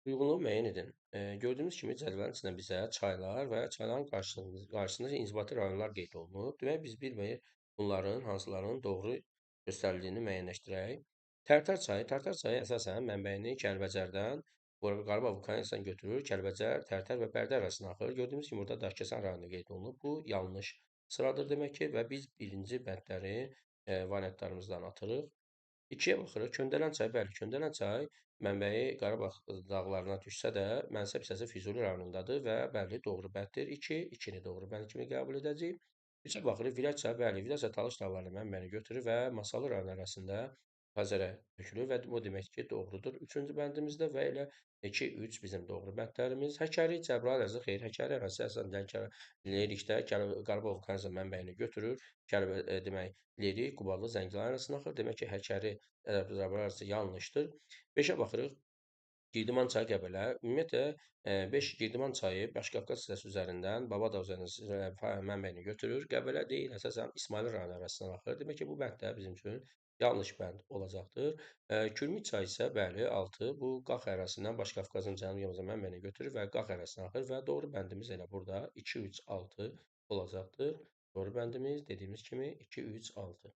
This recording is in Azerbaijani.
Uyğunluğu müəyyən edin. Gördüyünüz kimi cədvəlin içində bizə çaylar və çayların qarşısında inzibati rayonlar qeyd olunub. Demək, biz bir bunların hansılarının doğru göstərildiyini müəyyənləşdirək. Tərtər çayı əsasən mənbəyini Kəlbəcərdən, Qarabağ vulkanizmdən götürür, Kəlbəcər, Tərtər və Bərdə arasına axır. Gördüyümüz kimi burada Daşkəsən rayonu qeyd olunub. Bu yanlış sıradır demək ki, və biz birinci bəndləri variantlarımızdan atırıq. 2-yə baxırıq. Köndələn çay, bəli, Köndələn çay mənbəyi Qarabağ dağlarına düşsə də, mənsəb hissəsi Füzuli rayonundadır və bəli, doğru bənddir. 2, 2-ni doğru bənd kimi qəbul edəcəyik. 3-ə baxırıq. Viləç çayı, bəli, Viləç çayı Talış dağlarının mənbəyini götürür və Masallı rayon ərazisində Xəzərə tökülür və bu demək ki, doğrudur. 3-cü bəndimizdə və elə 2, 3 bizim doğru bəndlərimiz. Həkəri, Cəbrayıl ərazisi, xeyr, Həkəri ərazisi əsasən Lerikdə Qarabağ vulkanizm mənbəyini götürür. Demək, Lerik, Qubadlı, Zəngilan arasına axır. Demək ki, Həkəri Cəbrayıl arası yanlışdır. 5-ə baxırıq. Girdiman çayı Qəbələ. Ümumiyyətlə, 5 Girdiman çayı Baş-Qafqaz hissəsi üzərindən Babadağ üzərindən mənbəyini götürür. Qəbələ deyil, əsasən İsmayıl rayonu ərazisindən axır. Demək ki, bu bənd də bizim üçün yanlış bənd olacaqdır. Kürmüc çayı isə bəli, 6 bu Qax ərazisindən Baş-Qafqazın cənubi yamacı mənbəyini götürür və Qax ərazisindən axır və doğru bəndimiz elə burada 2, 3, 6 olacaqdır. Doğru bəndimiz dediyimiz kimi 2, 3, 6.